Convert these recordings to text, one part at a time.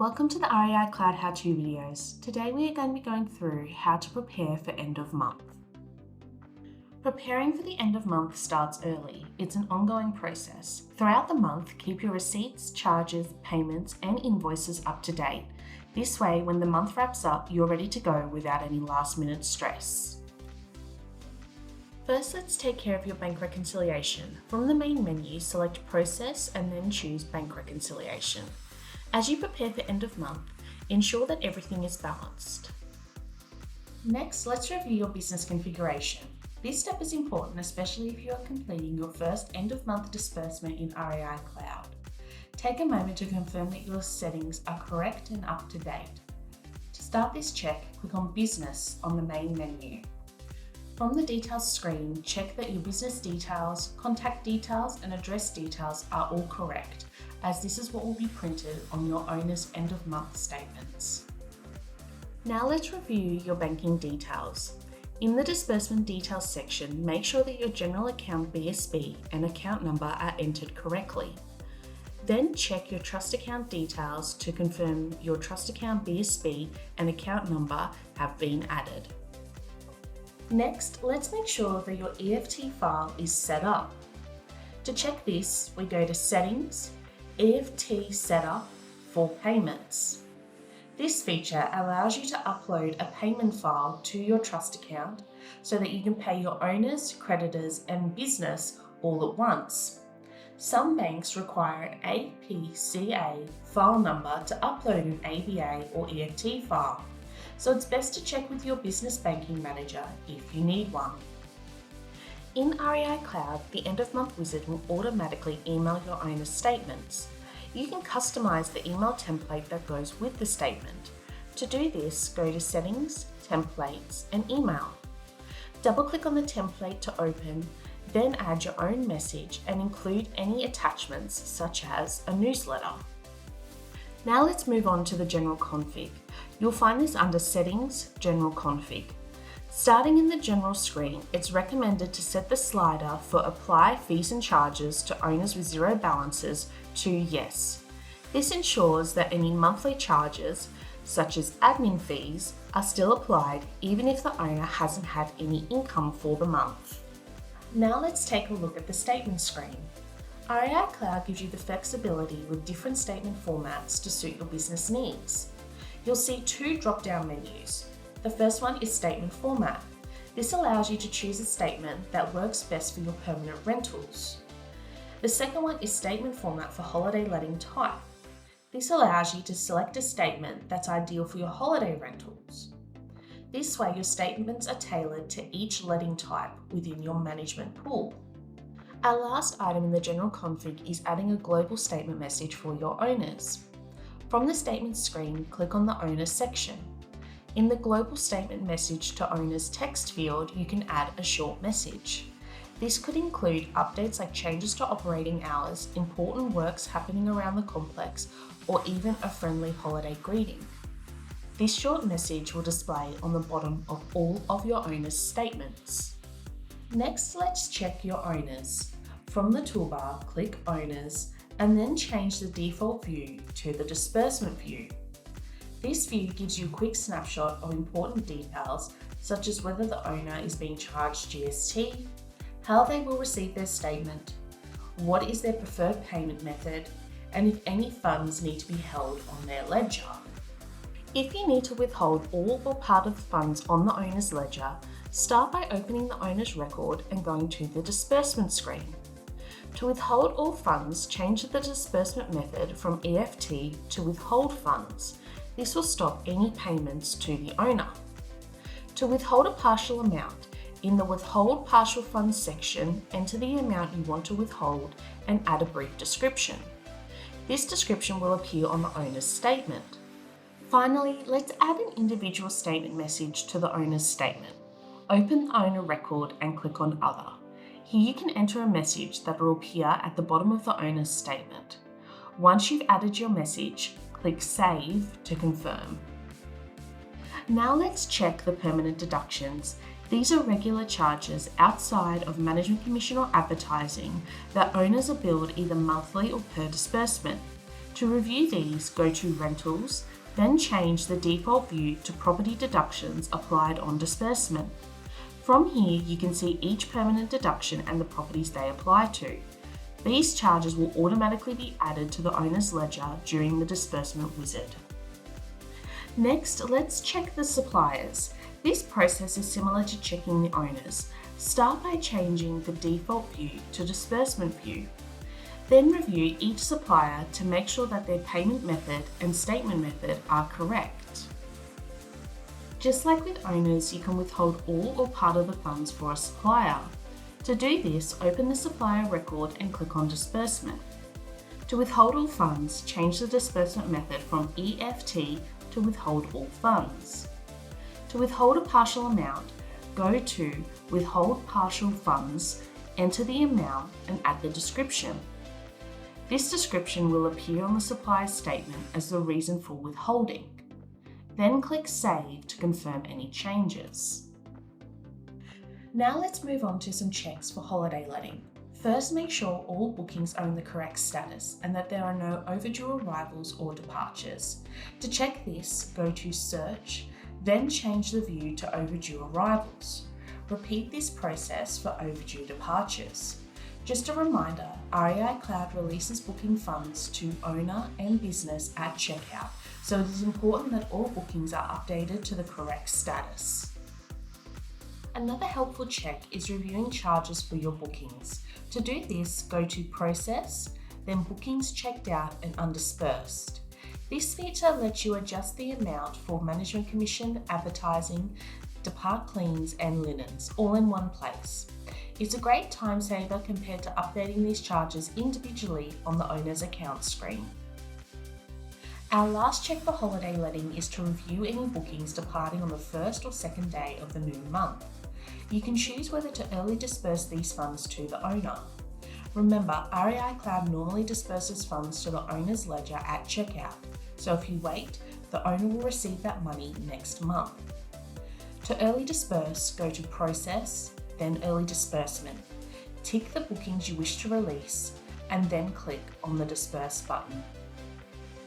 Welcome to the REI Cloud how-to videos. Today we are going to be going through how to prepare for end of month. Preparing for the end of month starts early. It's an ongoing process. Throughout the month, keep your receipts, charges, payments, and invoices up to date. This way, when the month wraps up, you're ready to go without any last-minute stress. First, let's take care of your bank reconciliation. From the main menu, select Process and then choose Bank Reconciliation. As you prepare for end of month, ensure that everything is balanced. Next, let's review your business configuration. This step is important, especially if you are completing your first end of month disbursement in REI Cloud. Take a moment to confirm that your settings are correct and up to date. To start this check, click on Business on the main menu. From the Details screen, check that your business details, contact details, and address details are all correct, as this is what will be printed on your owner's end of month statements. Now let's review your banking details. In the Disbursement Details section, make sure that your general account BSB and account number are entered correctly. Then check your trust account details to confirm your trust account BSB and account number have been added. Next, let's make sure that your EFT file is set up. To check this, we go to Settings, EFT Setup for Payments. This feature allows you to upload a payment file to your trust account so that you can pay your owners, creditors, and business all at once. Some banks require an APCA file number to upload an ABA or EFT file, so it's best to check with your business banking manager if you need one. In REI Cloud, the end of month wizard will automatically email your owner's statements. You can customize the email template that goes with the statement. To do this, go to Settings, Templates, and Email. Double-click on the template to open, then add your own message and include any attachments such as a newsletter. Now let's move on to the General Config. You'll find this under Settings, General Config. Starting in the General screen, it's recommended to set the slider for Apply Fees and Charges to owners with zero balances to Yes. This ensures that any monthly charges, such as admin fees, are still applied even if the owner hasn't had any income for the month. Now let's take a look at the statement screen. REI Cloud gives you the flexibility with different statement formats to suit your business needs. You'll see two drop-down menus. The first one is Statement Format. This allows you to choose a statement that works best for your permanent rentals. The second one is Statement Format for Holiday Letting Type. This allows you to select a statement that's ideal for your holiday rentals. This way, your statements are tailored to each letting type within your management pool. Our last item in the General Config is adding a global statement message for your owners. From the Statement screen, click on the Owners section. In the Global Statement Message to Owners text field, you can add a short message. This could include updates like changes to operating hours, important works happening around the complex, or even a friendly holiday greeting. This short message will display on the bottom of all of your owners' statements. Next, let's check your owners. From the toolbar, click Owners, and then change the default view to the Disbursement view. This view gives you a quick snapshot of important details, such as whether the owner is being charged GST, how they will receive their statement, what is their preferred payment method, and if any funds need to be held on their ledger. If you need to withhold all or part of the funds on the owner's ledger, start by opening the owner's record and going to the Disbursement screen. To withhold all funds, change the disbursement method from EFT to withhold funds. This will stop any payments to the owner. To withhold a partial amount, in the Withhold Partial Funds section, enter the amount you want to withhold and add a brief description. This description will appear on the owner's statement. Finally, let's add an individual statement message to the owner's statement. Open the owner record and click on Other. Here you can enter a message that will appear at the bottom of the owner's statement. Once you've added your message, click Save to confirm. Now let's check the permanent deductions. These are regular charges outside of management commission or advertising that owners are billed either monthly or per disbursement. To review these, go to Rentals, then change the default view to Property Deductions applied on disbursement. From here, you can see each permanent deduction and the properties they apply to. These charges will automatically be added to the owner's ledger during the disbursement wizard. Next, let's check the suppliers. This process is similar to checking the owners. Start by changing the default view to disbursement view. Then review each supplier to make sure that their payment method and statement method are correct. Just like with owners, you can withhold all or part of the funds for a supplier. To do this, open the supplier record and click on Disbursement. To withhold all funds, change the disbursement method from EFT to Withhold All Funds. To withhold a partial amount, go to Withhold Partial Funds, enter the amount and add the description. This description will appear on the supplier's statement as the reason for withholding. Then click Save to confirm any changes. Now let's move on to some checks for holiday letting. First, make sure all bookings are in the correct status and that there are no overdue arrivals or departures. To check this, go to Search, then change the view to Overdue Arrivals. Repeat this process for overdue departures. Just a reminder, REI Cloud releases booking funds to owner and business at checkout, so it is important that all bookings are updated to the correct status. Another helpful check is reviewing charges for your bookings. To do this, go to Process, then Bookings Checked Out and Undisbursed. This feature lets you adjust the amount for management commission, advertising, depart cleans and linens all in one place. It's a great time saver compared to updating these charges individually on the owner's account screen. Our last check for holiday letting is to review any bookings departing on the first or second day of the new month. You can choose whether to early disperse these funds to the owner. Remember, REI Cloud normally disperses funds to the owner's ledger at checkout, so if you wait, the owner will receive that money next month. To early disperse, go to Process, then Early Disbursement. Tick the bookings you wish to release, and then click on the Disperse button.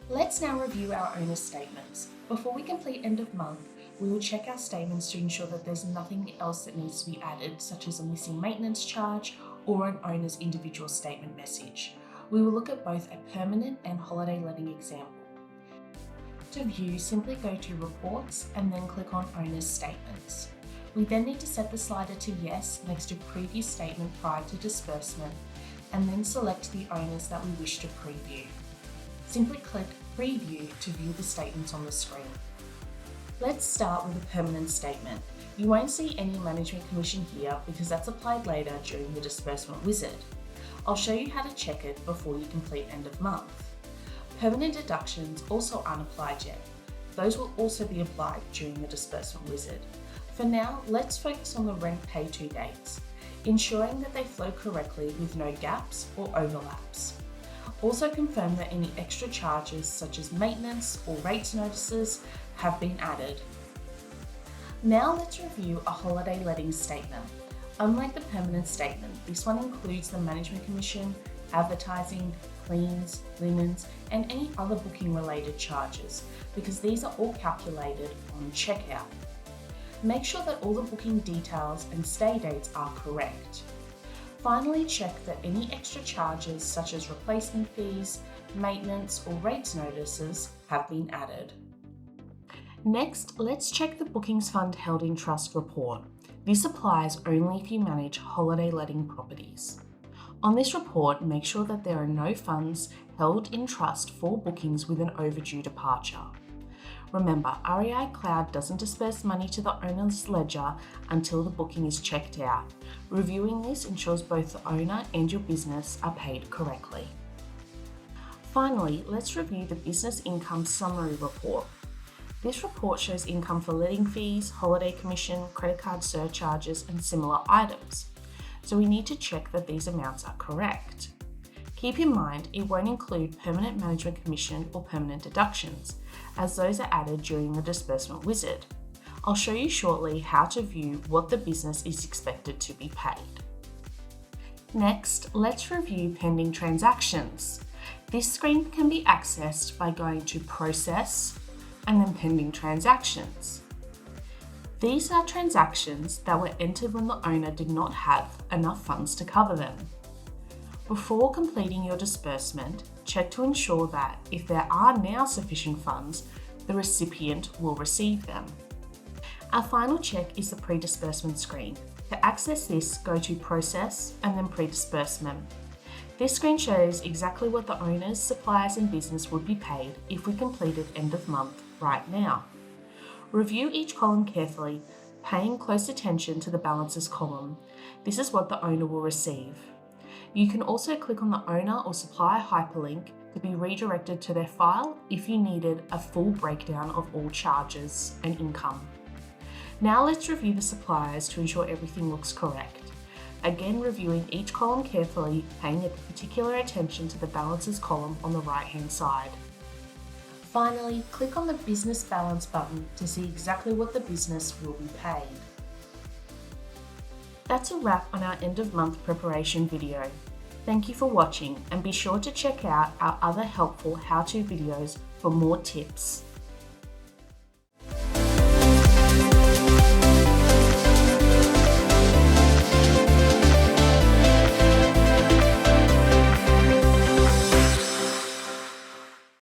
Let's now review our owner's statements. Before we complete end of month, we will check our statements to ensure that there's nothing else that needs to be added, such as a missing maintenance charge or an owner's individual statement message. We will look at both a permanent and holiday letting example. To view, simply go to Reports and then click on Owner's Statements. We then need to set the slider to Yes next to Preview Statement prior to disbursement, and then select the owners that we wish to preview. Simply click Preview to view the statements on the screen. Let's start with a permanent statement. You won't see any management commission here because that's applied later during the disbursement wizard. I'll show you how to check it before you complete end of month. Permanent deductions also aren't applied yet. Those will also be applied during the disbursement wizard. For now, let's focus on the rent pay to dates, ensuring that they flow correctly with no gaps or overlaps. Also confirm that any extra charges such as maintenance or rates notices have been added. Now let's review a holiday letting statement. Unlike the permanent statement, this one includes the management commission, advertising, cleans, linens, and any other booking related charges because these are all calculated on checkout. Make sure that all the booking details and stay dates are correct. Finally, check that any extra charges such as replacement fees, maintenance, or rates notices have been added. Next, let's check the bookings fund held in trust report. This applies only if you manage holiday letting properties. On this report, make sure that there are no funds held in trust for bookings with an overdue departure. Remember, REI Cloud doesn't disperse money to the owner's ledger until the booking is checked out. Reviewing this ensures both the owner and your business are paid correctly. Finally, let's review the business income summary report. This report shows income for letting fees, holiday commission, credit card surcharges, and similar items. So we need to check that these amounts are correct. Keep in mind, it won't include permanent management commission or permanent deductions, as those are added during the disbursement wizard. I'll show you shortly how to view what the business is expected to be paid. Next, let's review pending transactions. This screen can be accessed by going to Process and then Pending Transactions. These are transactions that were entered when the owner did not have enough funds to cover them. Before completing your disbursement, check to ensure that if there are now sufficient funds, the recipient will receive them. Our final check is the pre-disbursement screen. To access this, go to Process and then Pre-disbursement. This screen shows exactly what the owners, suppliers and business would be paid if we completed end of month right now. Review each column carefully, paying close attention to the balances column. This is what the owner will receive. You can also click on the owner or supplier hyperlink to be redirected to their file if you needed a full breakdown of all charges and income. Now let's review the suppliers to ensure everything looks correct. Again, reviewing each column carefully, paying particular attention to the balances column on the right-hand side. Finally, click on the Business Balance button to see exactly what the business will be paid. That's a wrap on our end of month preparation video. Thank you for watching and be sure to check out our other helpful how-to videos for more tips.